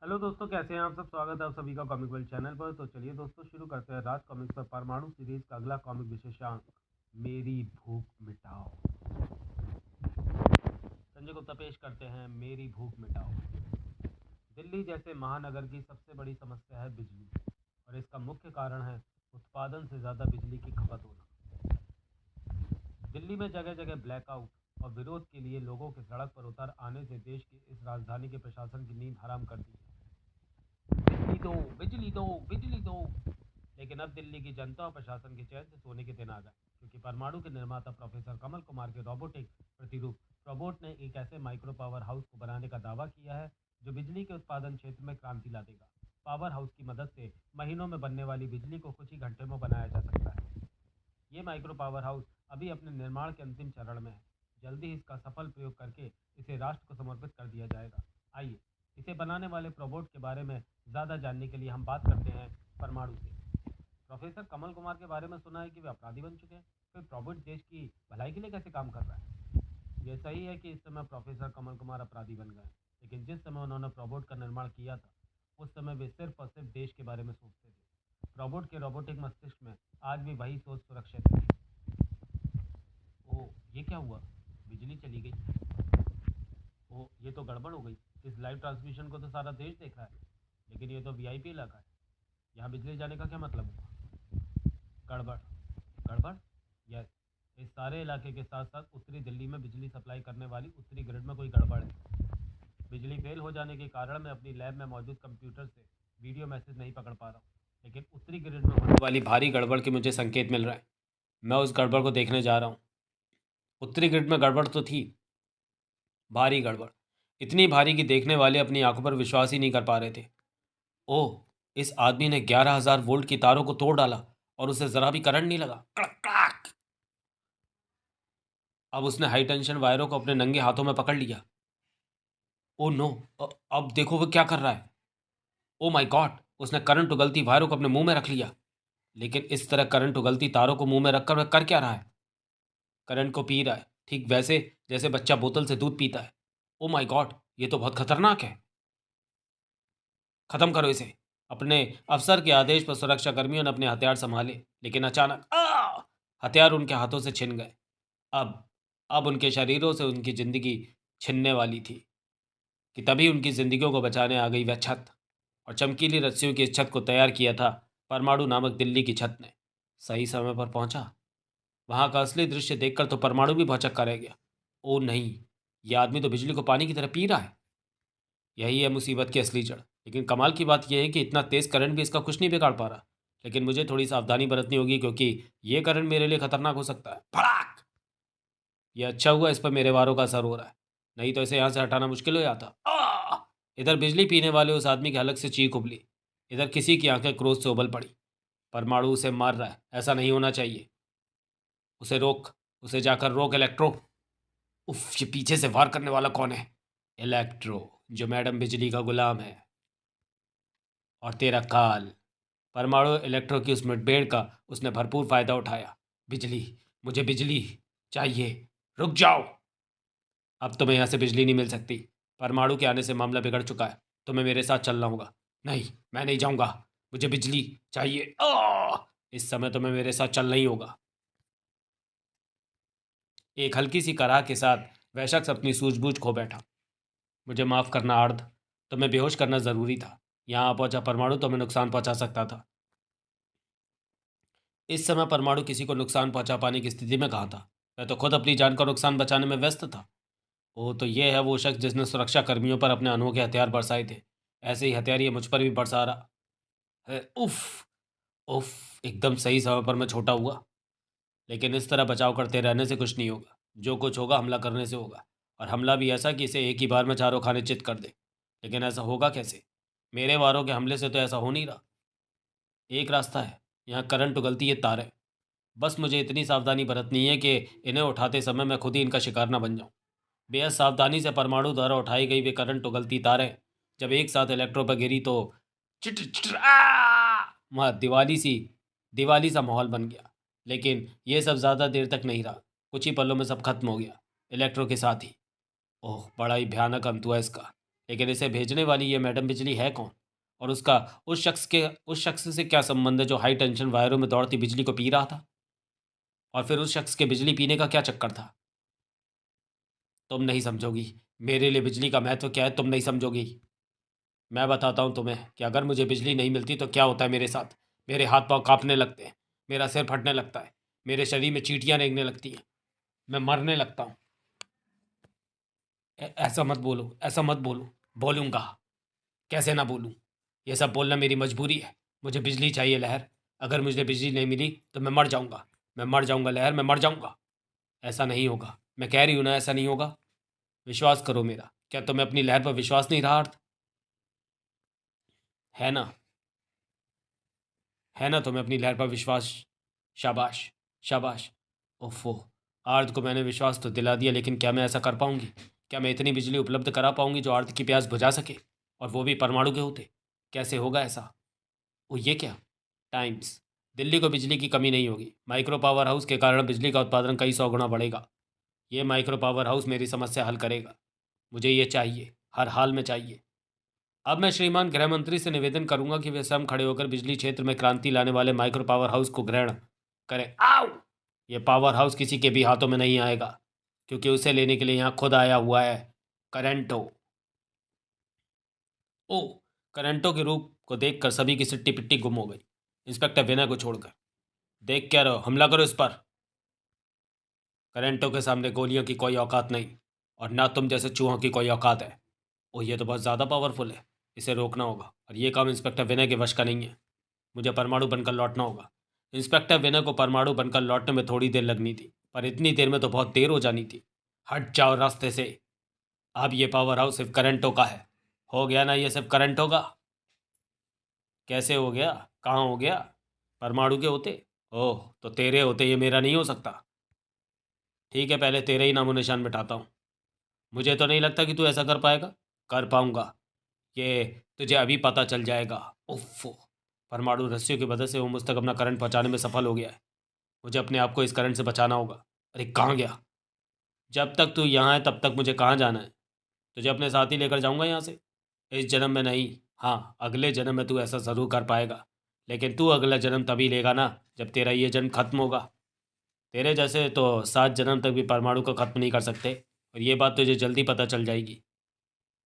Hello दोस्तों, कैसे हैं आप सब। स्वागत है आप सभी का कॉमिक वर्ल्ड चैनल पर। तो चलिए दोस्तों, शुरू करते हैं राज कॉमिक्स पर परमाणु सीरीज का अगला कॉमिक विशेषांक, मेरी भूख मिटाओ। संजय गुप्ता पेश करते हैं मेरी भूख मिटाओ। दिल्ली जैसे महानगर की सबसे बड़ी समस्या है बिजली, और इसका मुख्य कारण है उत्पादन से ज़्यादा बिजली की खपत होना। दिल्ली में जगह जगह ब्लैकआउट और विरोध के लिए लोगों के सड़क पर उतर आने से देश की इस राजधानी के प्रशासन की नींद हराम कर दी है। बिजली दो, बिजली दो, बिजली दो। लेकिन अब दिल्ली की जनता और प्रशासन के चैन से सोने के दिन आ गए, क्योंकि परमाणु के निर्माता प्रोफेसर कमल कुमार के रोबोटिक प्रतिरूप रोबोट ने एक ऐसे माइक्रो पावर हाउस को बनाने का दावा किया है जो बिजली के उत्पादन क्षेत्र में क्रांति ला देगा। पावर हाउस की मदद से महीनों में बनने वाली बिजली को कुछ ही घंटे में बनाया जा सकता है। ये माइक्रो पावर हाउस अभी अपने निर्माण के अंतिम चरण में है। जल्दी ही इसका सफल प्रयोग करके इसे राष्ट्र को समर्पित कर दिया जाएगा। आइए इसे बनाने वाले प्रोबोट के बारे में ज़्यादा जानने के लिए हम बात करते हैं परमाणु से। प्रोफेसर कमल कुमार के बारे में सुना है कि वे अपराधी बन चुके हैं, फिर प्रोबोट देश की भलाई के लिए कैसे काम कर रहा है। यह सही है कि इस समय प्रोफेसर कमल कुमार अपराधी बन गए, लेकिन जिस समय उन्होंने प्रोबोट का निर्माण किया था उस समय वे सिर्फ और सिर्फ देश के बारे में सोचते थे। प्रोबोट के रोबोटिक मस्तिष्क में आज भी वही सोच सुरक्षित है। ओ, ये क्या हुआ? बिजली चली गई। ओ, ये तो गड़बड़ हो गई। इस लाइव ट्रांसमिशन को तो सारा देश देख रहा है, लेकिन ये तो वीआईपी इलाका है। यहाँ बिजली जाने का क्या मतलब हुआ? गड़बड़, गड़बड़। यस, इस सारे इलाके के साथ साथ उत्तरी दिल्ली में बिजली सप्लाई करने वाली उत्तरी ग्रिड में कोई गड़बड़ है। बिजली फेल हो जाने के कारण मैं अपनी लैब में मौजूद कंप्यूटर से वीडियो मैसेज नहीं पकड़ पा रहा हूँ, लेकिन उत्तरी ग्रिड में होने वाली भारी गड़बड़ के मुझे संकेत मिल रहा है। मैं उस गड़बड़ को देखने जा रहा हूँ। उत्तरी ग्रिड में गड़बड़ तो थी, भारी गड़बड़, इतनी भारी कि देखने वाले अपनी आंखों पर विश्वास ही नहीं कर पा रहे थे। ओह, इस आदमी ने 11,000 वोल्ट की तारों को तोड़ डाला और उसे जरा भी करंट नहीं लगा। कड़क कड़ाक। अब उसने हाई टेंशन वायरों को अपने नंगे हाथों में पकड़ लिया। ओ नो, अब देखो वो क्या कर रहा है। ओ माय गॉड, उसने करंट उगलती वायरों को अपने मुंह में रख लिया। लेकिन इस तरह करंट उगलती तारों को मुंह में रखकर वह कर क्या रहा है? करंट को पी रहा है, ठीक वैसे जैसे बच्चा बोतल से दूध पीता है। ओ माय गॉड, ये तो बहुत खतरनाक है। खत्म करो इसे। अपने अफसर के आदेश पर सुरक्षा कर्मियों ने अपने हथियार संभाले, लेकिन अचानक हथियार उनके हाथों से छिन गए। अब अब उनके शरीरों से उनकी जिंदगी छिनने वाली थी कि तभी उनकी जिंदगियों को बचाने आ गई वह छत, और चमकीली रस्सियों की इस छत को तैयार किया था परमाणु नामक दिल्ली की छत ने। सही समय पर पहुंचा। वहां का असली दृश्य देखकर तो परमाणु भी भौचक्का रह गया। ओ नहीं, यह आदमी तो बिजली को पानी की तरह पी रहा है। यही है मुसीबत की असली जड़। लेकिन कमाल की बात यह है कि इतना तेज करंट भी इसका कुछ नहीं बिगाड़ पा रहा। लेकिन मुझे थोड़ी सावधानी बरतनी होगी, क्योंकि यह करंट मेरे लिए खतरनाक हो सकता है। फड़ाक! यह अच्छा हुआ इस पर मेरे वारों का असर हो रहा है, नहीं तो इसे यहाँ से हटाना मुश्किल हो जाता। इधर बिजली पीने वाले उस आदमी की हलक से चीख उबली, इधर किसी की आंखें क्रोध से उबल पड़ी। परमाणु उसे मार रहा है, ऐसा नहीं होना चाहिए। उसे रोक, उसे जाकर रोक इलेक्ट्रो। उफ, ये पीछे से वार करने वाला कौन है? इलेक्ट्रो, जो मैडम बिजली का गुलाम है। और तेरा काल। परमाणु इलेक्ट्रो की उस मुठभेड़ का उसने भरपूर फायदा उठाया। बिजली, मुझे बिजली चाहिए। रुक जाओ। अब तुम्हें यहाँ से बिजली नहीं मिल सकती। परमाणु के आने से मामला बिगड़ चुका है। तुम्हें मेरे साथ चलना होगा। नहीं, मैं नहीं जाऊंगा। मुझे बिजली चाहिए। इस समय तुम्हें मेरे साथ चलना ही होगा। एक हल्की सी कराह के साथ वह शख्स अपनी सूझबूझ खो बैठा। मुझे माफ़ करना आर्ध, तुम्हें बेहोश करना ज़रूरी था। यहाँ पहुंचा परमाणु तुम्हें नुकसान पहुंचा सकता था। इस समय परमाणु किसी को नुकसान पहुंचा पाने की स्थिति में कहाँ था। वह तो खुद अपनी जान का नुकसान बचाने में व्यस्त था। वो तो ये है वो शख्स जिसने सुरक्षा कर्मियों पर अपने अनोखे हथियार बरसाए थे। ऐसे ही हथियार ये मुझ पर भी बरसा रहा है। उफ, उफ, एकदम सही समय पर मैं छोटा हुआ। लेकिन इस तरह बचाव करते रहने से कुछ नहीं होगा। जो कुछ होगा हमला करने से होगा, और हमला भी ऐसा कि इसे एक ही बार में चारों खाने चित कर दे। लेकिन ऐसा होगा कैसे? मेरे वारों के हमले से तो ऐसा हो नहीं रहा। एक रास्ता है, यहाँ करंट उगलती है तारें। बस मुझे इतनी सावधानी बरतनी है कि इन्हें उठाते समय मैं खुद ही इनका शिकार न बन जाऊं। बेहद सावधानी से परमाणु द्वारा उठाई गई वे करंट उगलती तारें जब एक साथ इलेक्ट्रो पर गिरी तो चिट चिट वहाँ दिवाली सा माहौल बन गया। लेकिन यह सब ज़्यादा देर तक नहीं रहा। कुछ ही पलों में सब खत्म हो गया, इलेक्ट्रो के साथ ही। ओह, बड़ा ही भयानक अंत हुआ इसका। लेकिन इसे भेजने वाली ये मैडम बिजली है कौन? और उसका उस शख्स से क्या संबंध है जो हाई टेंशन वायरों में दौड़ती बिजली को पी रहा था? और फिर उस शख्स के बिजली पीने का क्या चक्कर था? तुम नहीं समझोगी। मेरे लिए बिजली का महत्व क्या है तुम नहीं समझोगी। मैं बताता हूँ तुम्हें कि अगर मुझे बिजली नहीं मिलती तो क्या होता है मेरे साथ। मेरे हाथ पांव कांपने लगते हैं, मेरा सिर फटने लगता है, मेरे शरीर में चींटियां रेंगने लगती हैं, मैं मरने लगता हूँ। ऐसा मत बोलो, ऐसा मत बोलो। बोलूँगा, कैसे ना बोलूँ। ये सब बोलना मेरी मजबूरी है। मुझे बिजली चाहिए लहर। अगर मुझे बिजली नहीं मिली तो मैं मर जाऊँगा। मैं मर जाऊँगा लहर, मैं मर जाऊँगा। ऐसा नहीं होगा, मैं कह रही हूँ ना, ऐसा नहीं होगा। विश्वास करो मेरा। क्या तुम्हें अपनी लहर पर विश्वास नहीं रहा अर्थ? है ना? है ना तुम्हें अपनी लहर पर विश्वास? शाबाश, शाबाश। ओफो, आर्थ को मैंने विश्वास तो दिला दिया, लेकिन क्या मैं ऐसा कर पाऊंगी? क्या मैं इतनी बिजली उपलब्ध करा पाऊंगी जो आर्थ की प्यास बुझा सके? और वो भी परमाणु के होते? कैसे होगा ऐसा? ओ ये क्या? टाइम्स। दिल्ली को बिजली की कमी नहीं होगी। माइक्रो पावर हाउस के कारण बिजली का उत्पादन कई सौ गुना बढ़ेगा। ये माइक्रो पावर हाउस मेरी समस्या हल करेगा। मुझे ये चाहिए, हर हाल में चाहिए। अब मैं श्रीमान गृह मंत्री से निवेदन करूंगा कि वे स्वयं खड़े होकर बिजली क्षेत्र में क्रांति लाने वाले माइक्रो पावर हाउस को ग्रहण करें। आओ! ये पावर हाउस किसी के भी हाथों में नहीं आएगा, क्योंकि उसे लेने के लिए यहाँ खुद आया हुआ है करंटो। ओ! करंटो के रूप को देखकर सभी की सिट्टी पिट्टी गुम हो गई, इंस्पेक्टर विनय को छोड़कर। देख क्या रहो, हमला करो इस पर। करंटो के सामने गोलियों की कोई औकात नहीं, और ना तुम जैसे चूहों की कोई औकात है। ओ ये तो बहुत ज़्यादा पावरफुल है। इसे रोकना होगा, और ये काम इंस्पेक्टर विनय के वश का नहीं है। मुझे परमाणु बनकर लौटना होगा। इंस्पेक्टर विनय को परमाणु बनकर लौटने में थोड़ी देर लगनी थी, पर इतनी देर में तो बहुत देर हो जानी थी। हट जाओ रास्ते से। अब ये पावर हाउस सिर्फ करंटों का है। हो गया ना, ये सिर्फ करंटों का? कैसे हो गया? कहाँ हो गया? परमाणु के होते? ओह, तो तेरे होते ये मेरा नहीं हो सकता। ठीक है, पहले तेरे ही नामो निशान मिटाता हूँ। मुझे तो नहीं लगता कि तू ऐसा कर पाएगा। कर पाऊंगा, ये तुझे अभी पता चल जाएगा। उफ! परमाणु रस्सियों की मदद से वो मुझ तक अपना करंट पहुंचाने में सफल हो गया है। मुझे अपने आप को इस करंट से बचाना होगा। अरे कहाँ गया? जब तक तू यहाँ है तब तक मुझे कहाँ जाना है? तुझे अपने साथ ही लेकर जाऊँगा यहाँ से। इस जन्म में नहीं, हाँ अगले जन्म में तू ऐसा ज़रूर कर पाएगा। लेकिन तू अगला जन्म तभी लेगा ना जब तेरा ये जन्म खत्म होगा। तेरे जैसे तो 7 जन्म तक भी परमाणु को ख़त्म नहीं कर सकते, और ये बात तुझे जल्दी पता चल जाएगी।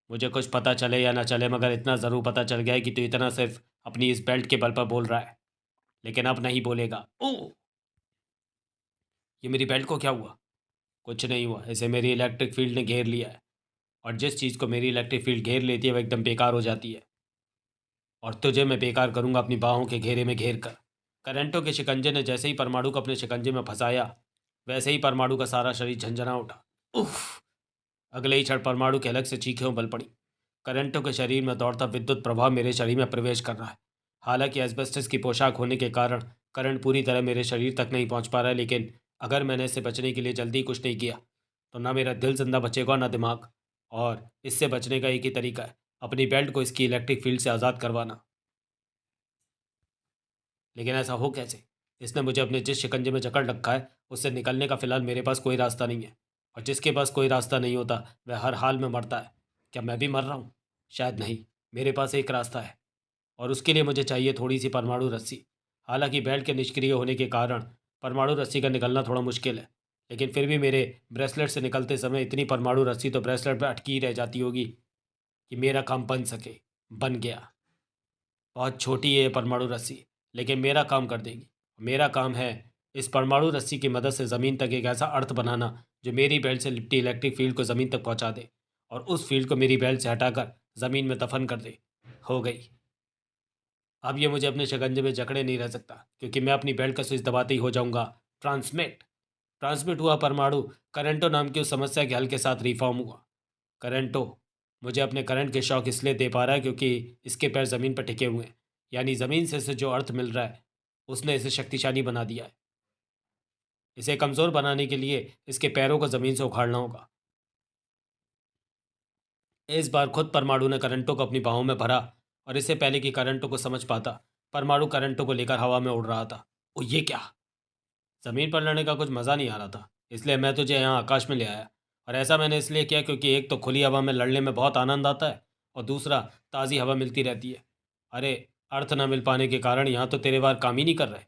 मुझे कुछ पता चले या ना चले, मगर इतना ज़रूर पता चल गया है कि तू इतना सिर्फ अपनी इस बेल्ट के बल पर बोल रहा है, लेकिन अब नहीं बोलेगा। ओह! ये मेरी बेल्ट को क्या हुआ? कुछ नहीं हुआ, इसे मेरी इलेक्ट्रिक फील्ड ने घेर लिया है, और जिस चीज़ को मेरी इलेक्ट्रिक फील्ड घेर लेती है वह एकदम बेकार हो जाती है। और तुझे मैं बेकार करूंगा अपनी बाहों के घेरे में घेर कर। करंटों के शिकंजे ने जैसे ही परमाणु को अपने शिकंजे में फंसाया, वैसे ही परमाणु का सारा शरीर झंझना उठा। उफ! अगले ही क्षण परमाणु के अलग से चीखें उबल पड़ी। करंटों के शरीर में दौड़ता विद्युत प्रभाव मेरे शरीर में प्रवेश कर रहा है। हालांकि एस्बेस्टस की पोशाक होने के कारण करंट पूरी तरह मेरे शरीर तक नहीं पहुंच पा रहा है, लेकिन अगर मैंने इससे बचने के लिए जल्दी कुछ नहीं किया तो ना मेरा दिल जिंदा बचेगा ना दिमाग। और इससे बचने का एक ही तरीका है, अपनी बेल्ट को इसकी इलेक्ट्रिक फील्ड से आज़ाद करवाना। लेकिन ऐसा हो कैसे? इसने मुझे अपने जिस शिकंजे में जकड़ रखा है उससे निकलने का फ़िलहाल मेरे पास कोई रास्ता नहीं है, और जिसके पास कोई रास्ता नहीं होता वह हर हाल में मरता है। क्या मैं भी मर रहा हूँ? शायद नहीं। मेरे पास एक रास्ता है, और उसके लिए मुझे चाहिए थोड़ी सी परमाणु रस्सी। हालांकि बेल्ट के निष्क्रिय होने के कारण परमाणु रस्सी का निकलना थोड़ा मुश्किल है, लेकिन फिर भी मेरे ब्रेसलेट से निकलते समय इतनी परमाणु रस्सी तो ब्रेसलेट पर अटकी ही रह जाती होगी कि मेरा काम बन सके। बन गया। बहुत छोटी है ये परमाणु रस्सी, लेकिन मेरा काम कर देगी। मेरा काम है इस परमाणु रस्सी की मदद से ज़मीन तक एक ऐसा अर्थ बनाना जो मेरी बेल्ट से लिपटी इलेक्ट्रिक फील्ड को ज़मीन तक पहुंचा दे, और उस फील्ड को मेरी बेल्ट से हटाकर ज़मीन में दफन कर दे। हो गई। अब ये मुझे अपने शिकंजे में जकड़े नहीं रह सकता, क्योंकि मैं अपनी बेल्ट का स्विच दबाते ही हो जाऊंगा ट्रांसमिट। ट्रांसमिट हुआ परमाणु करंटो नाम की उस समस्या के हल के साथ रिफॉर्म हुआ। करंटो मुझे अपने करंट के शौक इसलिए दे पा रहा है क्योंकि इसके पैर ज़मीन पर टिके हुए हैं, यानी ज़मीन से इसे जो अर्थ मिल रहा है उसने इसे शक्तिशाली बना दिया है। इसे कमज़ोर बनाने के लिए इसके पैरों को ज़मीन से उखाड़ना होगा। इस बार खुद परमाणु ने करंटों को अपनी बाहों में भरा, और इससे पहले कि करंटों को समझ पाता, परमाणु करंटों को लेकर हवा में उड़ रहा था। ओ ये क्या? ज़मीन पर लड़ने का कुछ मज़ा नहीं आ रहा था, इसलिए मैं तुझे यहाँ आकाश में ले आया। और ऐसा मैंने इसलिए किया क्योंकि एक तो खुली हवा में लड़ने में बहुत आनंद आता है, और दूसरा ताज़ी हवा मिलती रहती है। अरे, अर्थ ना मिल पाने के कारण यहाँ तो तेरे वार काम ही नहीं कर रहे।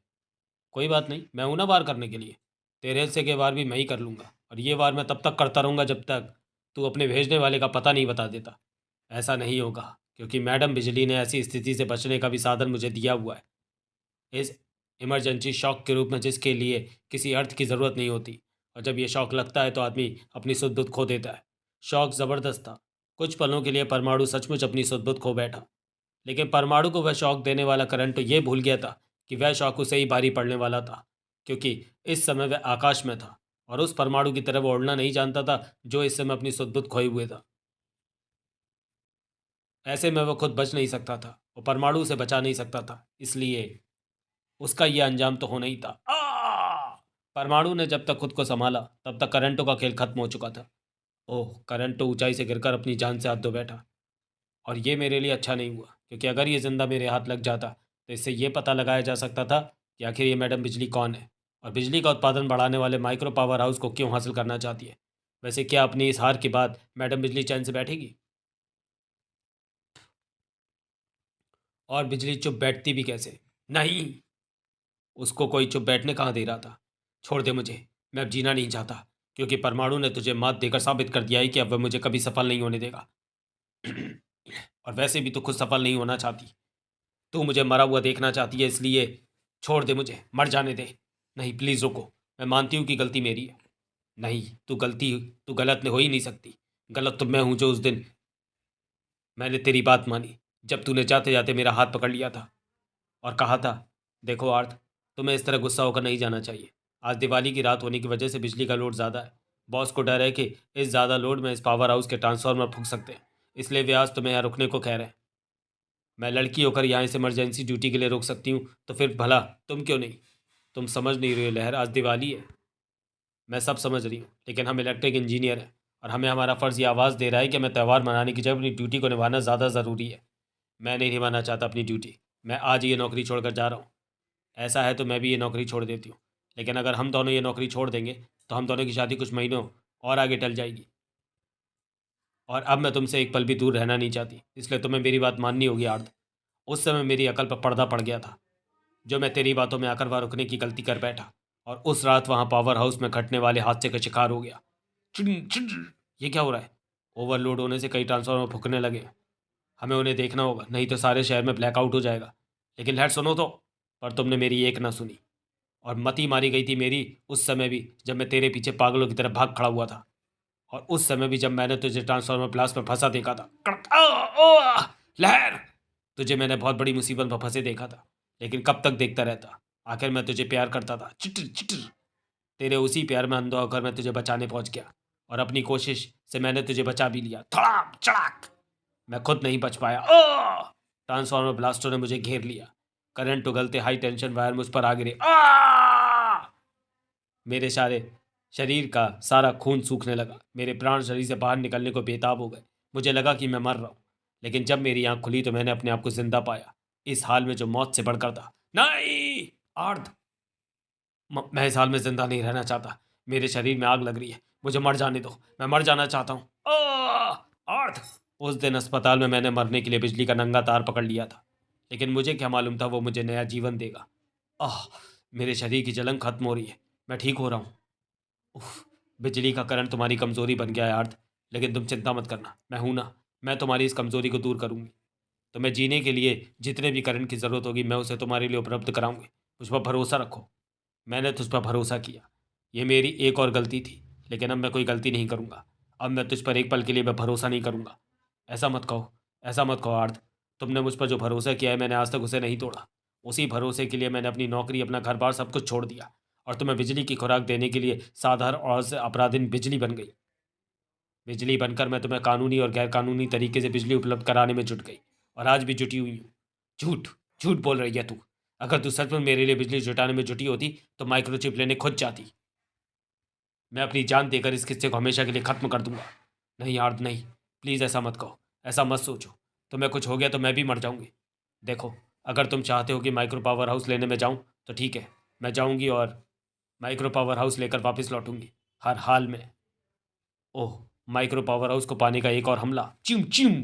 कोई बात नहीं, मैं हूं ना वार करने के लिए। तेरे हिस्से के वार भी मैं ही कर लूँगा, और ये वार मैं तब तक करता रहूँगा जब तक तू अपने भेजने वाले का पता नहीं बता देता। ऐसा नहीं होगा, क्योंकि मैडम बिजली ने ऐसी स्थिति से बचने का भी साधन मुझे दिया हुआ है, इस इमरजेंसी शॉक के रूप में, जिसके लिए किसी अर्थ की ज़रूरत नहीं होती। और जब ये शॉक लगता है तो आदमी अपनी सुध बुध खो देता है। शॉक ज़बरदस्त था। कुछ पलों के लिए परमाणु सचमुच अपनी सुध बुध खो बैठा, लेकिन परमाणु को वह शॉक देने वाला करंट तो ये भूल गया था कि वह शॉक उसे ही भारी पड़ने वाला था, क्योंकि इस समय वह आकाश में था और उस परमाणु की तरह वो उड़ना नहीं जानता था जो इस समय अपनी सुध बुध खोए हुए था। ऐसे में वह खुद बच नहीं सकता था और परमाणु से बचा नहीं सकता था, इसलिए उसका यह अंजाम तो होना ही था। परमाणु ने जब तक खुद को संभाला तब तक करंटों का खेल खत्म हो चुका था। ओह, करंट तो ऊंचाई से गिरकर अपनी जान से हाथ धो बैठा, और ये मेरे लिए अच्छा नहीं हुआ, क्योंकि अगर ये जिंदा मेरे हाथ लग जाता तो इससे ये पता लगाया जा सकता था कि आखिर ये मैडम बिजली कौन है और बिजली का उत्पादन बढ़ाने वाले माइक्रो पावर हाउस को क्यों हासिल करना चाहती है। वैसे क्या अपनी इस हार के बाद मैडम बिजली चैन से बैठेगी? और बिजली चुप बैठती भी कैसे? नहीं, उसको कोई चुप बैठने कहाँ दे रहा था। छोड़ दे मुझे, मैं अब जीना नहीं चाहता, क्योंकि परमाणु ने तुझे मात देकर साबित कर दिया है कि अब वह मुझे कभी सफल नहीं होने देगा। और वैसे भी तो खुद सफल नहीं होना चाहती, तू मुझे मरा हुआ देखना चाहती है, इसलिए छोड़ दे मुझे, मर जाने दे। नहीं, प्लीज़ रुको, मैं मानती हूँ कि गलती मेरी है। नहीं, तू गलत हो ही नहीं सकती। गलत तो मैं हूँ जो उस दिन मैंने तेरी बात मानी, जब तूने जाते जाते मेरा हाथ पकड़ लिया था और कहा था, देखो आर्थ, तुम्हें इस तरह गुस्सा होकर नहीं जाना चाहिए। आज दिवाली की रात होने की वजह से बिजली का लोड ज़्यादा है। बॉस को डर है कि इस ज़्यादा लोड में इस पावर हाउस के ट्रांसफार्मर फूंक सकते हैं, इसलिए वे आज तुम्हें यहाँ रुकने को कह रहे हैं। मैं लड़की होकर यहाँ इस इमरजेंसी ड्यूटी के लिए रोक सकती हूँ, तो फिर भला तुम क्यों नहीं? तुम समझ नहीं रही हो लहर, आज दिवाली है। मैं सब समझ रही हूँ, लेकिन हम इलेक्ट्रिक इंजीनियर हैं और हमें हमारा फ़र्ज़ ये आवाज़ दे रहा है कि हमें त्यौहार मनाने की जगह अपनी ड्यूटी को निभाना ज़्यादा ज़रूरी है। मैं नहीं निभाना चाहता अपनी ड्यूटी। मैं आज ये नौकरी छोड़कर जा रहा हूँ। ऐसा है तो मैं भी ये नौकरी छोड़ देती हूँ, लेकिन अगर हम दोनों ये नौकरी छोड़ देंगे तो हम दोनों की शादी कुछ महीनों और आगे टल जाएगी। और अब मैं तुमसे एक पल भी दूर रहना नहीं चाहती, इसलिए तुम्हें मेरी बात माननी होगी आर्थ। उस समय मेरी अकल पर पर्दा पड़ गया था, जो मैं तेरी बातों में आकर वहाँ रुकने की गलती कर बैठा, और उस रात वहाँ पावर हाउस में घटने वाले हादसे का शिकार हो गया। चिन चिन, ये क्या हो रहा है? ओवरलोड होने से कई ट्रांसफार्मर फूकने लगे। हमें उन्हें देखना होगा, नहीं तो सारे शहर में ब्लैकआउट हो जाएगा। लेकिन लहर सुनो तो। पर तुमने मेरी एक ना सुनी, और मती मारी गई थी मेरी उस समय भी, जब मैं तेरे पीछे पागलों की तरह भाग खड़ा हुआ था, और उस समय भी जब मैंने तुझे ट्रांसफार्मर ब्लास्ट में फंसा देखा था। कड़क, लहर, तुझे मैंने बहुत बड़ी मुसीबत में फंसे देखा था, लेकिन कब तक देखता रहता? आखिर मैं तुझे प्यार करता था। चिटर चिटर, तेरे उसी प्यार में अंधा होकर मैं तुझे बचाने पहुंच गया, और अपनी कोशिश से मैंने तुझे बचा भी लिया। धड़ाम चड़ाक, मैं खुद नहीं बच पाया। ट्रांसफार्मर ब्लास्टों ने मुझे घेर लिया। करंट उगलते हाई टेंशन वायर मुझ पर आ गिरे। मेरे सारे शरीर का सारा खून सूखने लगा। मेरे प्राण शरीर से बाहर निकलने को बेताब हो गए। मुझे लगा कि मैं मर रहा हूँ, लेकिन जब मेरी आंख खुली तो मैंने अपने आप को जिंदा पाया, इस हाल में जो मौत से बढ़कर था। नहीं आर्थ, मैं इस हाल में जिंदा नहीं रहना चाहता। मेरे शरीर में आग लग रही है, मुझे मर जाने दो, मैं मर जाना चाहता हूँ। आर्थ, उस दिन अस्पताल में मैंने मरने के लिए बिजली का नंगा तार पकड़ लिया था, लेकिन मुझे क्या मालूम था वो मुझे नया जीवन देगा। आह, मेरे शरीर की जलन खत्म हो रही है, मैं ठीक हो रहा हूँ। उफ, बिजली का करंट तुम्हारी कमजोरी बन गया है आर्थ, लेकिन तुम चिंता मत करना, मैं हूं ना। मैं तुम्हारी इस कमजोरी को दूर करूंगी। तुम्हें जीने के लिए जितने भी करंट की ज़रूरत होगी मैं उसे तुम्हारे लिए उपलब्ध कराऊंगी। मुझ पर भरोसा रखो। मैंने तुझ पर भरोसा किया, ये मेरी एक और गलती थी, लेकिन अब मैं कोई गलती नहीं करूंगा। अब मैं तुझ पर एक पल के लिए मैं भरोसा नहीं करूंगा। ऐसा मत कहो, ऐसा मत कहो आर्थ। तुमने मुझ पर जो भरोसा किया है मैंने आज तक उसे नहीं तोड़ा। उसी भरोसे के लिए मैंने अपनी नौकरी, अपना घर बार सब कुछ छोड़ दिया, और तुम्हें बिजली की खुराक देने के लिए साधारण और से अपराधीन बिजली बन गई। बिजली बनकर मैं तुम्हें कानूनी और गैर कानूनी तरीके से बिजली उपलब्ध कराने में जुट गई, और आज भी जुटी हुई हूँ। झूठ, झूठ बोल रही है तू। अगर तू सच में मेरे लिए बिजली जुटाने में जुटी होती तो माइक्रोचिप लेने खुद जाती। मैं अपनी जान देकर इस किस्से को हमेशा के लिए ख़त्म कर दूंगा। नहीं यार नहीं, प्लीज़ ऐसा मत कहो, ऐसा मत सोचो। तुम्हें कुछ हो गया तो मैं भी मर जाऊंगी। देखो, अगर तुम चाहते हो कि माइक्रो पावर हाउस लेने में जाऊं तो ठीक है, मैं जाऊंगी और माइक्रो पावर हाउस लेकर वापस लौटूंगी, हर हाल में। ओह, माइक्रो पावर हाउस को पाने का एक और हमला। चिम चिम।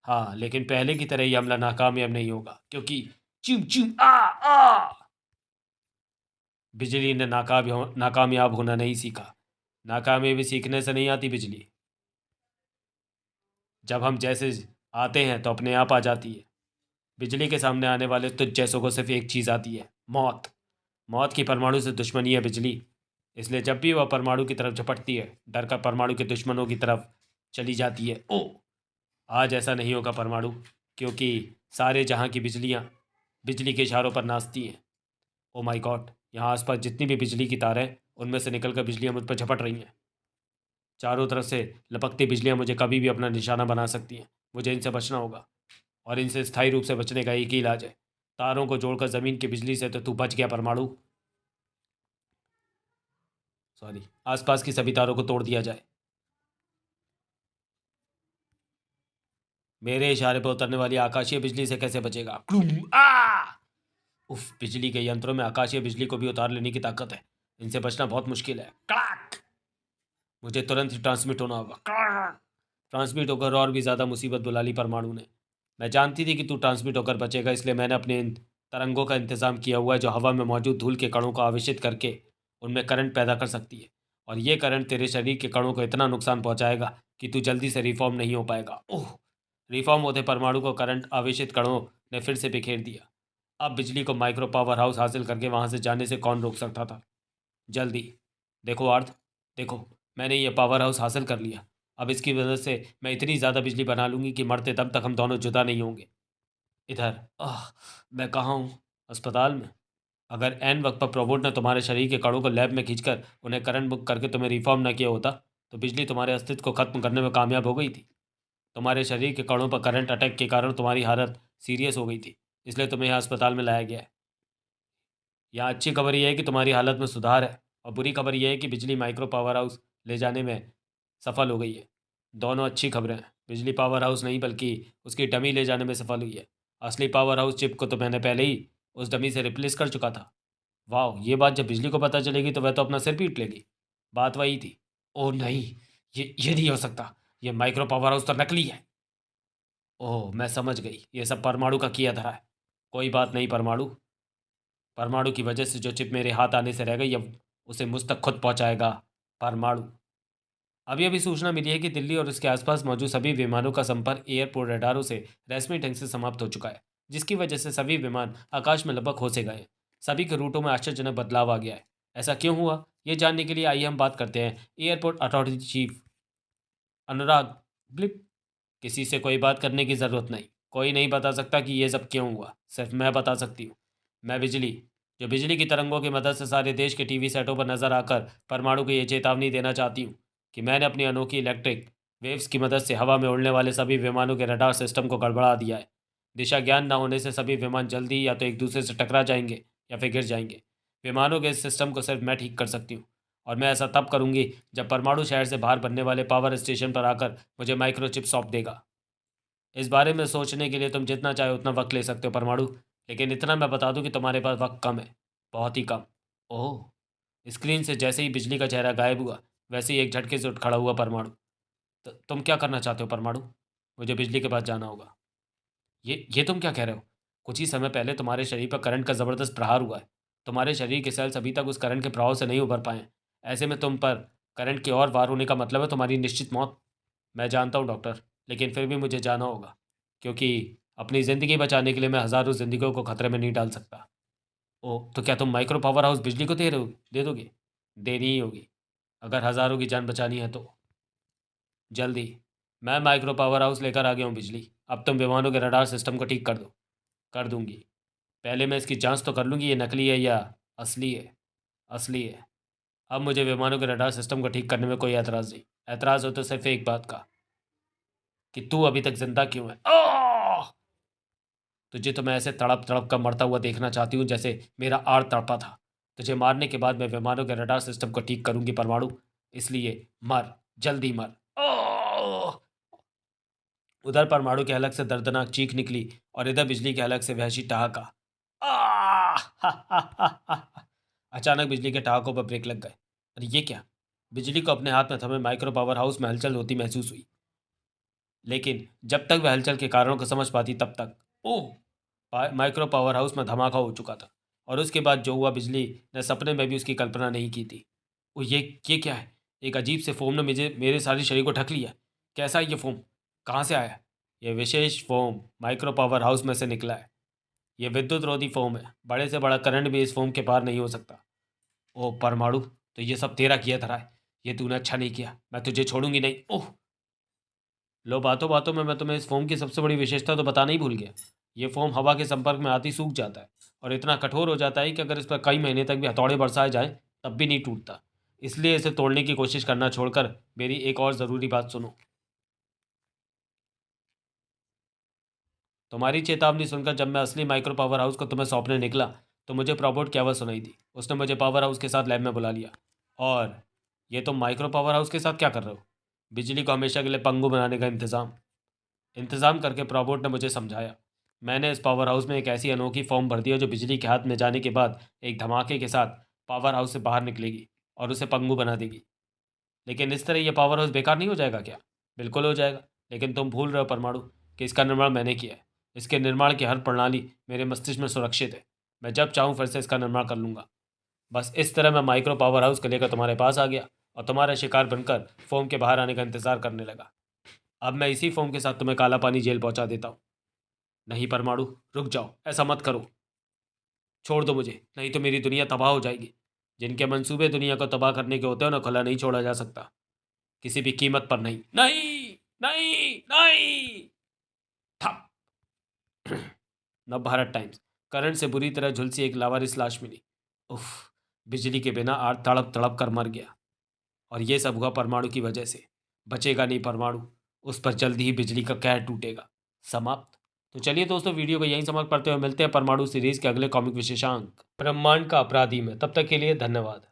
हाँ, लेकिन पहले की तरह ये हमला नाकामयाब नहीं होगा, क्योंकि चिम चिम आ आ बिजली ने नाकामयाब होना नहीं सीखा। नाकामयाबी सीखने से नहीं आती बिजली। जब हम जैसे आते हैं तो अपने आप आ जाती है। बिजली के सामने आने वाले तुझ जैसों को सिर्फ एक चीज़ आती है, मौत। मौत की परमाणु से दुश्मनी है बिजली। इसलिए जब भी वह परमाणु की तरफ झपटती है, डर का परमाणु के दुश्मनों की तरफ चली जाती है। ओ, आज ऐसा नहीं होगा परमाणु, क्योंकि सारे जहाँ की बिजलियाँ बिजली के इशारों पर नाचती हैं। ओ माय गॉड, यहाँ आसपास जितनी भी बिजली की तारें हैं, उनमें से निकलकर बिजलियाँ मुझ पर झपट रही हैं। चारों तरफ से लपकती बिजलियाँ मुझे कभी भी अपना निशाना बना सकती हैं। मुझे इनसे बचना होगा, और इनसे स्थायी रूप से बचने का एक ही इलाज है, तारों को जोड़कर ज़मीन की बिजली से। तो तू बच गया परमाणु। सॉरी, आसपास की सभी तारों को तोड़ दिया जाए। मेरे इशारे पर उतरने वाली आकाशीय बिजली से कैसे बचेगा? क्लूम, आ! उफ, बिजली के यंत्रों में आकाशीय बिजली को भी उतार लेने की ताकत है। इनसे बचना बहुत मुश्किल है। कड़ाक! मुझे तुरंत ही ट्रांसमिट होना होगा। कड़ाक! ट्रांसमिट होकर और भी ज़्यादा मुसीबत बुला ली परमाणु ने। मैं जानती थी कि तू ट्रांसमिट होकर बचेगा, इसलिए मैंने अपने इन तरंगों का इंतज़ाम किया हुआ है, जो हवा में मौजूद धूल के कणों को आवेशित करके उनमें करंट पैदा कर सकती है। और ये करंट तेरे शरीर के कणों को इतना नुकसान पहुंचाएगा कि तू जल्दी से रिफॉर्म नहीं हो पाएगा। ओह! रिफॉर्म होते परमाणु को करंट आवेशित कणों ने फिर से बिखेर दिया। अब बिजली को माइक्रो पावर हाउस हासिल करके वहां से जाने से कौन रोक सकता था? जल्दी देखो आर्थ, देखो, मैंने ये पावर हाउस हासिल कर लिया। अब इसकी वजह से मैं इतनी ज़्यादा बिजली बना लूँगी कि मरते दम तक हम दोनों जुदा नहीं होंगे। इधर मैं कहाँ हूँ? अस्पताल में। अगर एन वक्त पर रोबोट ने तुम्हारे शरीर के कणों को लैब में खींचकर उन्हें करंट बुक करके तुम्हें रिफॉर्म न किया होता, तो बिजली तुम्हारे अस्तित्व को खत्म करने में कामयाब हो गई थी। तुम्हारे शरीर के कणों पर करंट अटैक के कारण तुम्हारी हालत सीरियस हो गई थी, इसलिए तुम्हें यहाँ अस्पताल में लाया गया है। यहाँ अच्छी खबर यह है कि तुम्हारी हालत में सुधार है, और बुरी खबर यह है कि बिजली माइक्रो पावर हाउस ले जाने में सफल हो गई है। दोनों अच्छी खबरें हैं। बिजली पावर हाउस नहीं, बल्कि उसकी डमी ले जाने में सफल हुई है। असली पावर हाउस चिप को तो मैंने पहले ही उस डमी से रिप्लेस कर चुका था। वाह, ये बात जब बिजली को पता चलेगी तो वह तो अपना सिर पीट लेगी। बात वही थी। ओह नहीं, ये नहीं हो सकता। ये माइक्रो पावर हाउस तो नकली है। ओह, मैं समझ गई, ये सब परमाणु का किया धरा है। कोई बात नहीं परमाणु। परमाणु की वजह से जो चिप मेरे हाथ आने से रह गई, अब उसे मुझ तक खुद पहुंचाएगा परमाणु। अभी अभी सूचना मिली है कि दिल्ली और उसके आसपास मौजूद सभी विमानों का संपर्क एयरपोर्ट रडारों से रस्मी ढंग से समाप्त हो चुका है, जिसकी वजह से सभी विमान आकाश में लगभग खोसे गए हैं। सभी के रूटों में आश्चर्यजनक बदलाव आ गया है। ऐसा क्यों हुआ, ये जानने के लिए आइए हम बात करते हैं एयरपोर्ट अथॉरिटी चीफ अनुराग ब्लिप। किसी से कोई बात करने की ज़रूरत नहीं। कोई नहीं बता सकता कि ये सब क्यों हुआ, सिर्फ मैं बता सकती हूँ। मैं बिजली, जो बिजली की तरंगों की मदद से सारे देश के टीवी सेटों पर नजर आकर परमाणु को ये चेतावनी देना चाहती हूँ कि मैंने अपनी अनोखी इलेक्ट्रिक वेव्स की मदद से हवा में उड़ने वाले सभी विमानों के रडार सिस्टम को गड़बड़ा दिया है। दिशा ज्ञान न होने से सभी विमान जल्दी या तो एक दूसरे से टकरा जाएंगे या फिर गिर जाएंगे। विमानों के इस सिस्टम को सिर्फ मैं ठीक कर सकती हूँ, और मैं ऐसा तब करूँगी जब परमाणु शहर से बाहर बनने वाले पावर स्टेशन पर आकर मुझे माइक्रोचिप सौंप देगा। इस बारे में सोचने के लिए तुम जितना चाहे उतना वक्त ले सकते हो परमाणु, लेकिन इतना मैं बता दूं कि तुम्हारे पास वक्त कम है, बहुत ही कम। ओह, स्क्रीन से जैसे ही बिजली का चेहरा गायब हुआ, वैसे ही एक झटके से उठ खड़ा हुआ परमाणु। तुम क्या करना चाहते हो परमाणु? मुझे बिजली के पास जाना होगा। ये तुम क्या कह रहे हो? कुछ ही समय पहले तुम्हारे शरीर पर करंट का ज़बरदस्त प्रहार हुआ है। तुम्हारे शरीर के सेल्स अभी तक उस करंट के प्रभाव से नहीं उभर पाए हैं। ऐसे में तुम पर करंट के और वार होने का मतलब है तुम्हारी निश्चित मौत। मैं जानता हूँ डॉक्टर, लेकिन फिर भी मुझे जाना होगा, क्योंकि अपनी ज़िंदगी बचाने के लिए मैं हज़ारों ज़िंदगियों को खतरे में नहीं डाल सकता। ओह, तो क्या तुम माइक्रो पावर हाउस बिजली को दे दोगे? देनी ही होगी, अगर हज़ारों की जान बचानी है तो। जल्दी। मैं माइक्रो पावर हाउस लेकर आ गया हूँ बिजली। अब तुम विमानों के रडार सिस्टम को ठीक कर दो। कर दूंगी। पहले मैं इसकी जांच तो कर लूँगी ये नकली है या असली है। असली है। अब मुझे विमानों के रडार सिस्टम को ठीक करने में कोई एतराज़ नहीं। एतराज़ हो तो सिर्फ एक बात का, कि तू अभी तक जिंदा क्यों है। तुझे तो मैं ऐसे तड़प तड़प कर मरता हुआ देखना चाहती हूँ जैसे मेरा आड़ तड़पा था। तुझे मारने के बाद मैं विमानों के रडार सिस्टम को ठीक करूंगी परमाणु, इसलिए मर, जल्दी मर। ओह! उधर परमाणु के हलक से दर्दनाक चीख निकली, और इधर बिजली के हलक से वहशी ठहाका। अचानक बिजली के ठहाकों पर ब्रेक लग गए। अरे ये क्या? बिजली को अपने हाथ में थमे माइक्रो पावर हाउस में हलचल होती महसूस हुई। लेकिन जब तक वह हलचल के कारणों को समझ पाती तब तक माइक्रो पावर हाउस में धमाका हो चुका था। और उसके बाद जो हुआ, बिजली ने सपने में भी उसकी कल्पना नहीं की थी। ये क्या है? एक अजीब से फोम ने मेरे सारे शरीर को ढक लिया। कैसा है ये फोम? कहाँ से आया? ये विशेष फोम माइक्रो पावर हाउस में से निकला है। ये विद्युत रोधी फोम है। बड़े से बड़ा करंट भी इस फोम के पार नहीं हो सकता। ओ परमाणु, तो ये सब तेरा किया धरा है। ये तूने अच्छा नहीं किया। मैं तुझे छोड़ूंगी नहीं। ओह लो, बातों बातों में मैं तुम्हें इस फोम की सबसे बड़ी विशेषता तो बताना ही भूल गया। ये फोम हवा के संपर्क में आती सूख जाता है और इतना कठोर हो जाता है कि अगर इस पर कई महीने तक भी हथौड़े बरसाए जाएं तब भी नहीं टूटता। इसलिए इसे तोड़ने की कोशिश करना छोड़कर मेरी एक और ज़रूरी बात सुनो। तुम्हारी चेतावनी सुनकर जब मैं असली माइक्रो पावर हाउस को तुम्हें सौंपने निकला तो मुझे प्रॉबोट की आवाज़ सुनाई दी। उसने मुझे पावर हाउस के साथ लैब में बुला लिया। और ये तुम माइक्रो पावर हाउस के साथ क्या कर रहे हो? बिजली को हमेशा के लिए पंगु बनाने का इंतज़ाम करके प्रॉबोट ने मुझे समझाया। मैंने इस पावर हाउस में एक ऐसी अनोखी फॉर्म भर दी है जो बिजली के हाथ में जाने के बाद एक धमाके के साथ पावर हाउस से बाहर निकलेगी और उसे पंगु बना देगी। लेकिन इस तरह यह पावर हाउस बेकार नहीं हो जाएगा क्या? बिल्कुल हो जाएगा, लेकिन तुम भूल रहे हो परमाणु कि इसका निर्माण मैंने किया है। इसके निर्माण की हर प्रणाली मेरे मस्तिष्क में सुरक्षित है। मैं जब चाहूँ फिर से इसका निर्माण कर लूँगा। बस इस तरह मैं माइक्रो पावर हाउस को लेकर तुम्हारे पास आ गया और तुम्हारा शिकार बनकर फोम के बाहर आने का इंतजार करने लगा। अब मैं इसी फोम के साथ तुम्हें काला पानी जेल पहुंचा देता हूँ। नहीं परमाणु, रुक जाओ, ऐसा मत करो। छोड़ दो मुझे, नहीं तो मेरी दुनिया तबाह हो जाएगी। जिनके मंसूबे दुनिया को तबाह करने के होते हैं उन्हें खुला नहीं छोड़ा जा सकता, किसी भी कीमत पर नहीं। नहीं नहीं नहीं। ठप। नवभारत टाइम्स। करंट से बुरी तरह झुलसी एक लावारिस लाश मिली। उफ, बिजली के बिना आज तड़प तड़प कर मर गया। और ये सब हुआ परमाणु की वजह से। बचेगा नहीं परमाणु, उस पर जल्दी ही बिजली का कहर टूटेगा। समाप्त। तो चलिए दोस्तों, वीडियो को यहीं समाप्त करते हुए मिलते हैं परमाणु सीरीज के अगले कॉमिक विशेषांक ब्रह्मांड का अपराधी में। तब तक के लिए धन्यवाद।